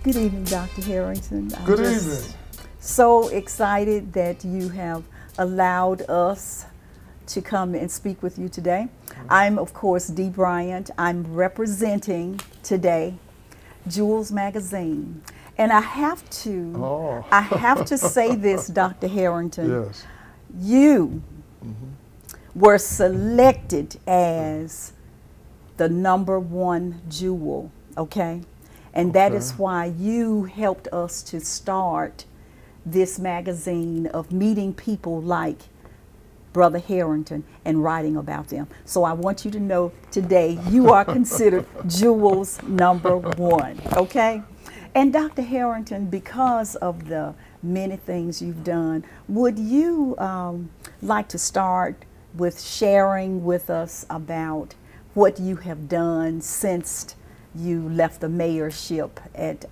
Good evening, Dr. Herenton. I'm Good just evening. so excited that you have allowed us to come and speak with you today. I'm, of course, Dee Bryant. I'm representing today Jewels Magazine. And Oh. I have to say this, Dr. Herenton. Yes. You were selected as the #1 jewel, okay? And that is Okay. why you helped us to start this magazine of meeting people like Brother Herenton and writing about them. So I want you to know today you are considered Jewel's #1, okay? And Dr. Herenton, because of the many things you've done, would you like to start with sharing with us about what you have done since you left the mayorship at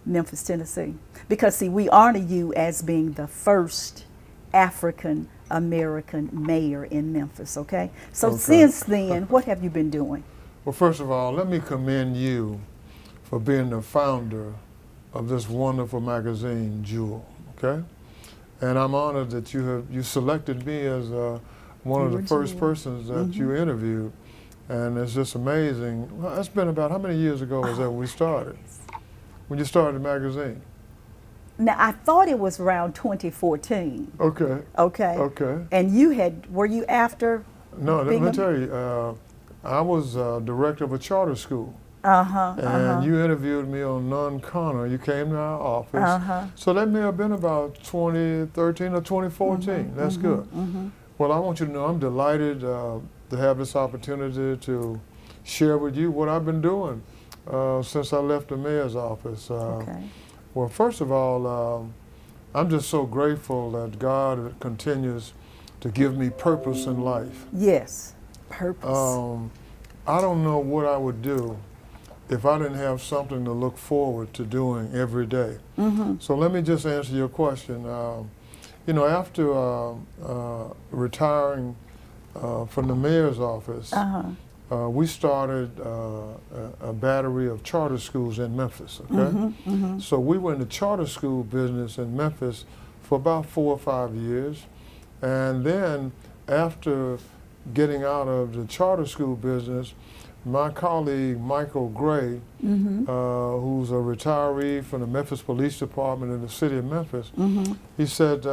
Memphis, Tennessee? Because, see, we honor you as being the first African American mayor in Memphis, okay? So Okay. since then, what have you been doing? Well, first of all, let me commend you for being the founder of this wonderful magazine, Jewel, okay? And I'm honored that you selected me as one of the first persons that you interviewed. And it's just amazing. Well, that's been about, how many years ago was that when we started? When you started the magazine? Now, I thought it was around 2014. Okay. Okay. Okay. And were you after? No, let being me a- tell you, I was director of a charter school. Uh-huh. And you interviewed me on Non-Connor. You came to our office. Uh-huh. So that may have been about 2013 or 2014. That's good. Well, I want you to know I'm delighted to have this opportunity to share with you what I've been doing since I left the mayor's office. Okay. Well, first of all, I'm just so grateful that God continues to give me purpose in life. Yes. Purpose. I don't know what I would do if I didn't have something to look forward to doing every day. So let me just answer your question. You know, after retiring from the mayor's office, we started a battery of charter schools in Memphis, okay? So we were in the charter school business in Memphis for about 4 or 5 years. And then after getting out of the charter school business, my colleague Michael Gray, who's a retiree from the Memphis Police Department in the city of Memphis, he said,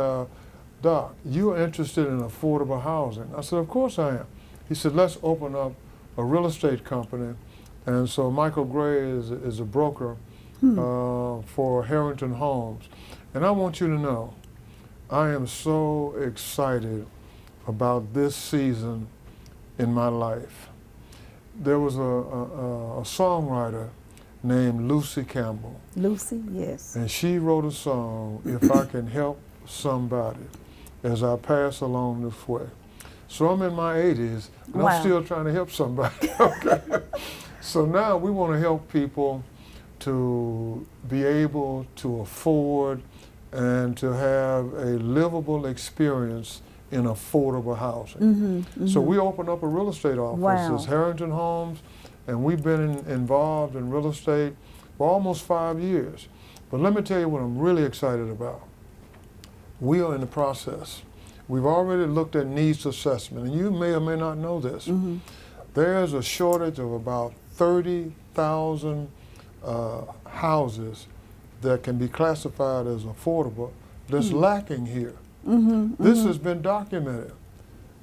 Doc, you're interested in affordable housing. I said, of course I am. He said, let's open up a real estate company. And so Michael Gray is a broker for Herenton Homes. And I want you to know, I am so excited about this season in my life. There was a songwriter named Lucy Campbell. Lucy, yes. And she wrote a song, If I Can Help Somebody, as I pass along this way. So I'm in my 80s, and Wow. I'm still trying to help somebody. Okay. So now we want to help people to be able to afford and to have a livable experience in affordable housing. So we opened up a real estate office, Wow. it's Herenton Homes, and we've been involved in real estate for almost 5 years. But let me tell you what I'm really excited about. We are in the process. We've already looked at needs assessment, and you may or may not know this. There's a shortage of about 30,000 houses that can be classified as affordable that's lacking here. This has been documented.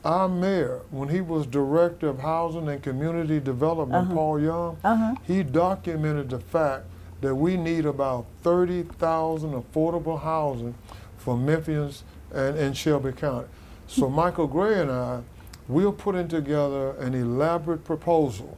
Our mayor, when he was director of housing and community development, Paul Young, he documented the fact that we need about 30,000 affordable housing for Memphis and Shelby County. So Michael Gray and I, we're putting together an elaborate proposal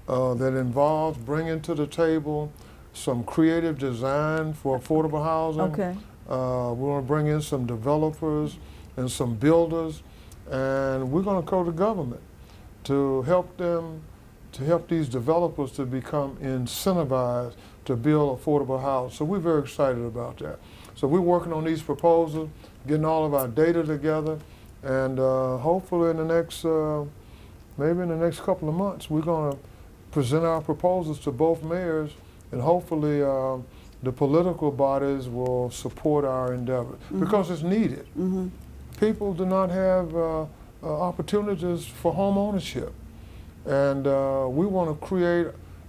that involves bringing to the table some creative design for affordable housing. Okay. We want to bring in some developers and some builders, and we're going to go to government to help them, to help these developers to become incentivized to build affordable housing. So we're very excited about that. So we're working on these proposals, getting all of our data together, and hopefully in the next, maybe in the next couple of months, we're going to present our proposals to both mayors and hopefully the political bodies will support our endeavor because it's needed. People do not have opportunities for home ownership, and we want to create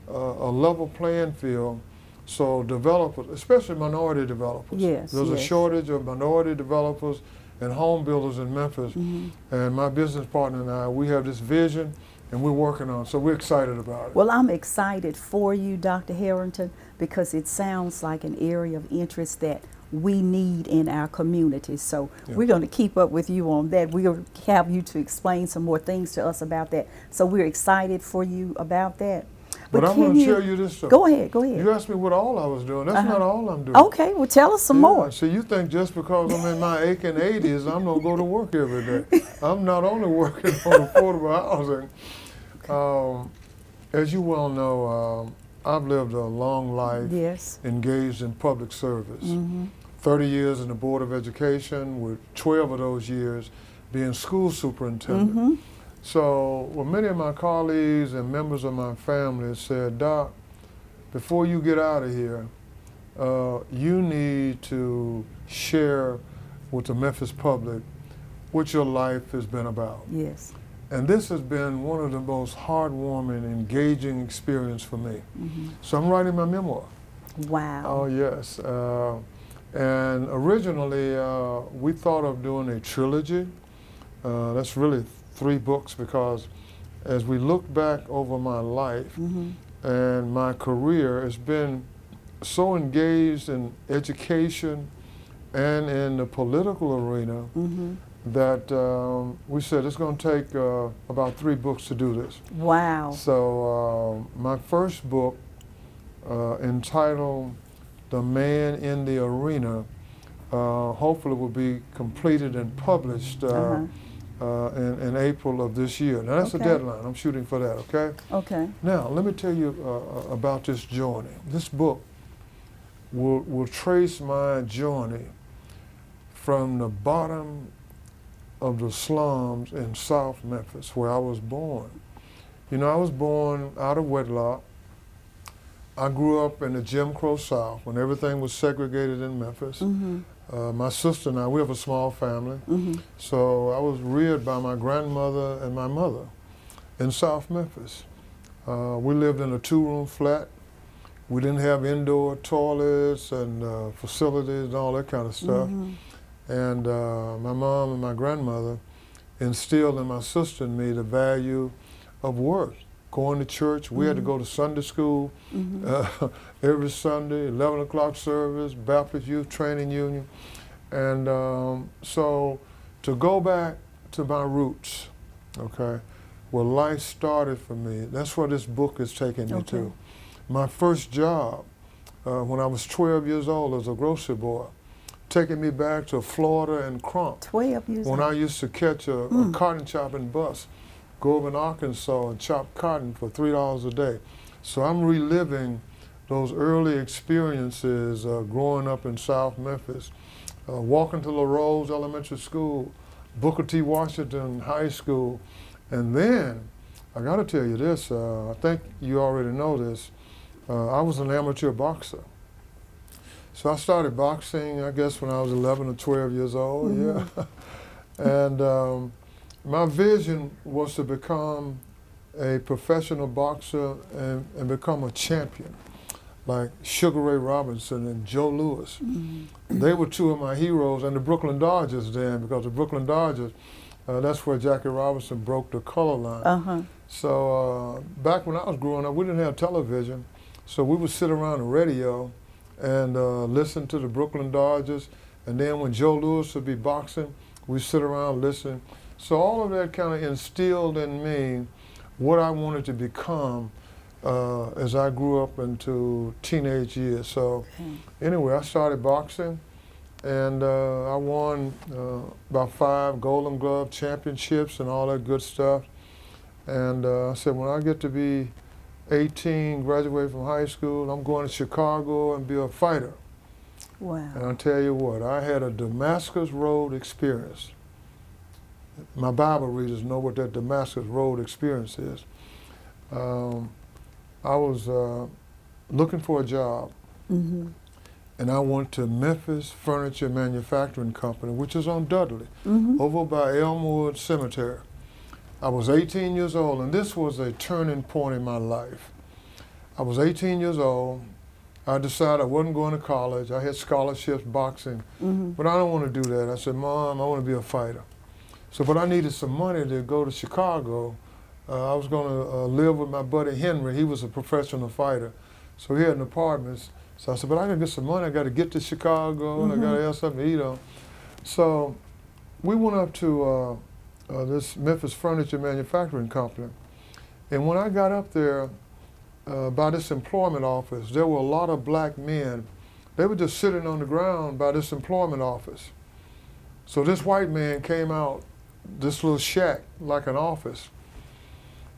a level playing field so developers, especially minority developers, there's a shortage of minority developers and home builders in Memphis, and my business partner and I, we have this vision and we're working on it, so we're excited about it. Well, I'm excited for you, Dr. Herenton, because it sounds like an area of interest that we need in our community. So we're going to keep up with you on that. We'll have you to explain some more things to us about that. So we're excited for you about that. But I'm going to tell you this. Go ahead, go ahead. You asked me what all I was doing. That's not all I'm doing. Okay, well tell us some more. So you think just because I'm in my aching 80s, I'm going to go to work every day. I'm not only working on affordable housing. As you well know, I've lived a long life engaged in public service. 30 years in the Board of Education, with 12 of those years being school superintendent. So well, many of my colleagues and members of my family said, Doc, before you get out of here, you need to share with the Memphis public what your life has been about. Yes. And this has been one of the most heartwarming, engaging experience for me. So I'm writing my memoir. Wow. Oh, yes. And originally, we thought of doing a trilogy. That's really 3 books, because as we look back over my life and my career, it's been so engaged in education and in the political arena that we said it's going to take about 3 books to do this. Wow. So my first book, entitled The Man in the Arena, hopefully will be completed and published in April of this year. Now that's the deadline. I'm shooting for that, okay? Okay. Now let me tell you about this journey. This book will trace my journey from the bottom of the slums in South Memphis, where I was born. You know, I was born out of wedlock. I grew up in the Jim Crow South when everything was segregated in Memphis. My sister and I, we have a small family, so I was reared by my grandmother and my mother in South Memphis. We lived in a 2-room flat. We didn't have indoor toilets and facilities and all that kind of stuff. And my mom and my grandmother instilled in my sister and me the value of work, going to church. We had to go to Sunday school every Sunday, 11 o'clock service, Baptist Youth Training Union. And so to go back to my roots, okay, where life started for me, that's where this book is taking me to. My first job when I was 12 years old as a grocery boy, taking me back to Florida and Crump. 12 years when old. I used to catch a cotton chopping bus, go over in Arkansas and chop cotton for $3 a day. So I'm reliving those early experiences growing up in South Memphis, walking to LaRose Elementary School, Booker T. Washington High School, and then, I gotta tell you this, I think you already know this, I was an amateur boxer. So I started boxing, I guess, when I was 11 or 12 years old, And my vision was to become a professional boxer and become a champion, like Sugar Ray Robinson and Joe Louis. They were 2 of my heroes, and the Brooklyn Dodgers then, because the Brooklyn Dodgers, that's where Jackie Robinson broke the color line. So back when I was growing up, we didn't have television, so we would sit around the radio and listen to the Brooklyn Dodgers, and then when Joe Louis would be boxing, we'd sit around listening. So all of that kind of instilled in me what I wanted to become as I grew up into teenage years. So anyway, I started boxing, and I won about 5 Golden Glove championships and all that good stuff. And I said, when I get to be 18, graduate from high school, I'm going to Chicago and be a fighter. Wow. And I'll tell you what, I had a Damascus Road experience. My Bible readers know what that Damascus Road experience is. I was looking for a job. And I went to Memphis Furniture Manufacturing Company, which is on Dudley, over by Elmwood Cemetery. I was 18 years old, and this was a turning point in my life. I was 18 years old. I decided I wasn't going to college. I had scholarships, boxing, but I don't want to do that. I said, Mom, I want to be a fighter. So, but I needed some money to go to Chicago. I was going to live with my buddy Henry. He was a professional fighter. So he had an apartment. So I said, but I got to get some money. I got to get to Chicago, and I got to have something to eat on. So we went up to this Memphis Furniture Manufacturing Company. And when I got up there by this employment office, there were a lot of black men. They were just sitting on the ground by this employment office. So this white man came out, this little shack, like an office.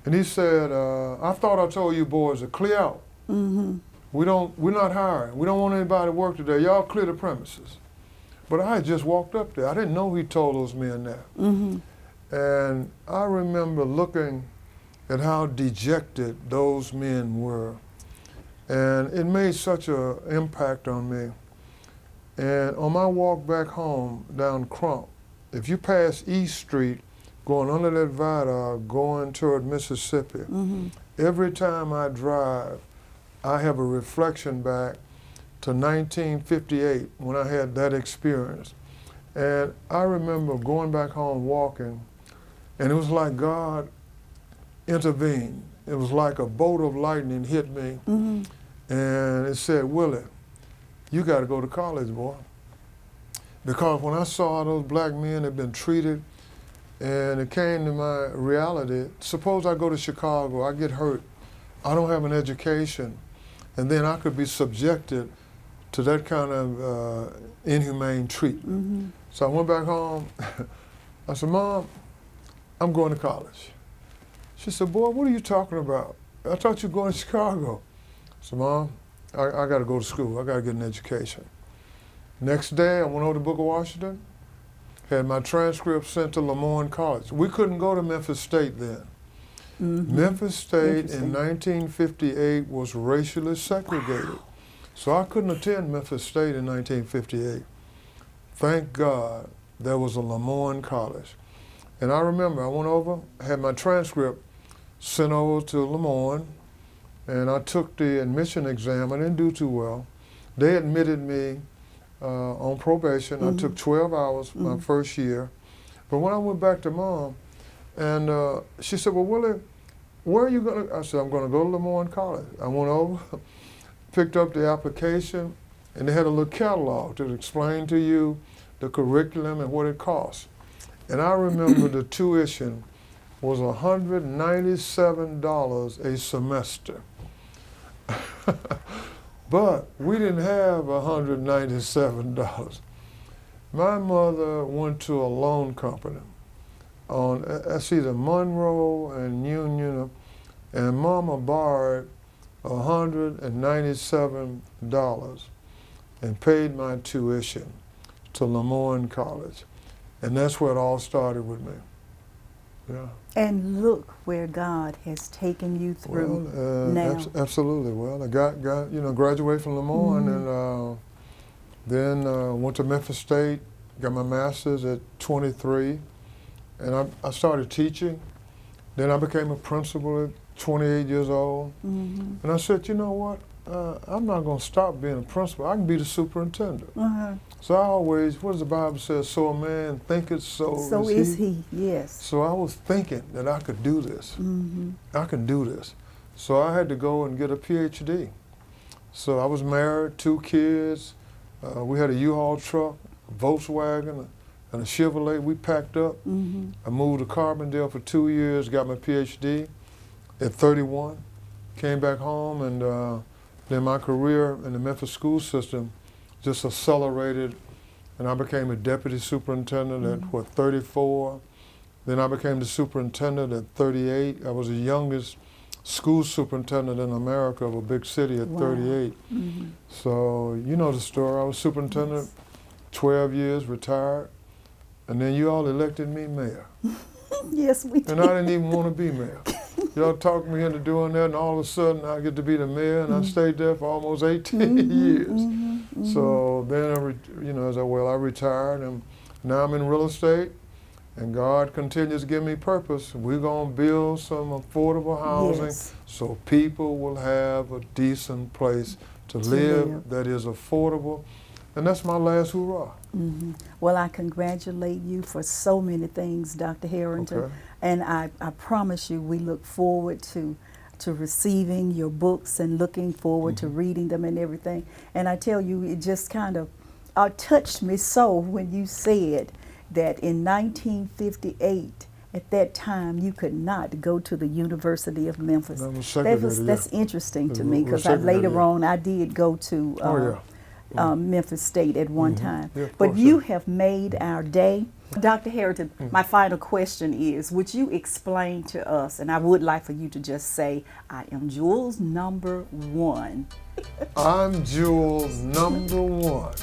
And he said, I thought I told you boys to clear out. We're not hiring. We don't want anybody to work today. Y'all clear the premises. But I had just walked up there. I didn't know he told those men that. And I remember looking at how dejected those men were. And it made such an impact on me. And on my walk back home down Crump, if you pass East Street, going under that viaduct, going toward Mississippi, every time I drive, I have a reflection back to 1958 when I had that experience. And I remember going back home walking, and it was like God intervened. It was like a bolt of lightning hit me, and it said, Willie, you got to go to college, boy. Because when I saw those black men had been treated, and it came to my reality, suppose I go to Chicago, I get hurt, I don't have an education, and then I could be subjected to that kind of inhumane treatment. So I went back home. I said, Mom, I'm going to college. She said, boy, what are you talking about? I thought you were going to Chicago. I said, Mom, I got to go to school. I got to get an education. Next day, I went over to Booker Washington, had my transcript sent to Lemoyne College. We couldn't go to Memphis State then. Memphis State in 1958 was racially segregated. So I couldn't attend Memphis State in 1958. Thank God there was a Lemoyne College. And I remember I went over, had my transcript sent over to Lemoyne, and I took the admission exam. I didn't do too well. They admitted me on probation. I took 12 hours my first year. But when I went back to Mom, and she said, well, Willie, where are you going to? I said, I'm going to go to Lemoyne College. I went over, picked up the application, and they had a little catalog to explain to you the curriculum and what it costs. And I remember the tuition was $197 a semester. But we didn't have $197. My mother went to a loan company on, that's either Monroe and Union, and Mama borrowed $197 and paid my tuition to Lemoyne College. And that's where it all started with me. Yeah. And look where God has taken you through now. Absolutely. Well, I got graduated from Lemoyne, and then went to Memphis State, got my master's at 23, and I started teaching. Then I became a principal at 28 years old. And I said, you know what? I'm not going to stop being a principal. I can be the superintendent. So I always, what does the Bible say? So a man thinketh, so is he. Yes. So I was thinking that I could do this. I can do this. So I had to go and get a PhD. So I was married, 2 kids. We had a U-Haul truck, a Volkswagen, and a Chevrolet. We packed up. I moved to Carbondale for 2 years, got my PhD at 31. Came back home, and then my career in the Memphis school system just accelerated, and I became a deputy superintendent at, 34? Then I became the superintendent at 38. I was the youngest school superintendent in America of a big city at 38. So you know the story. I was superintendent, 12 years, retired, and then you all elected me mayor. Yes, we did. And I didn't even want to be mayor. Y'all talked me into doing that, and all of a sudden I get to be the mayor, and I stayed there for almost 18 years. So then, I retired, and now I'm in real estate, and God continues to give me purpose. We're going to build some affordable housing so people will have a decent place to live that is affordable. And that's my last hurrah. Well, I congratulate you for so many things, Dr. Herenton. Okay. And I promise you, we look forward to receiving your books and looking forward to reading them and everything. And I tell you, it just kind of touched me so when you said that in 1958, at that time, you could not go to the University of Memphis. That's interesting to me, because later on I did go to Memphis State at one time. Yeah, but you have made our day. Dr. Herenton, my final question is, would you explain to us, and I would like for you to just say, I am Jewel's number one. I'm Jewel's number one,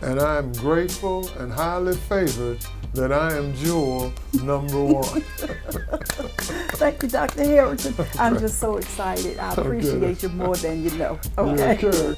and I'm grateful and highly favored that I am Jewel number one. Thank you, Dr. Herenton. I'm just so excited. I appreciate you more than you know. Okay.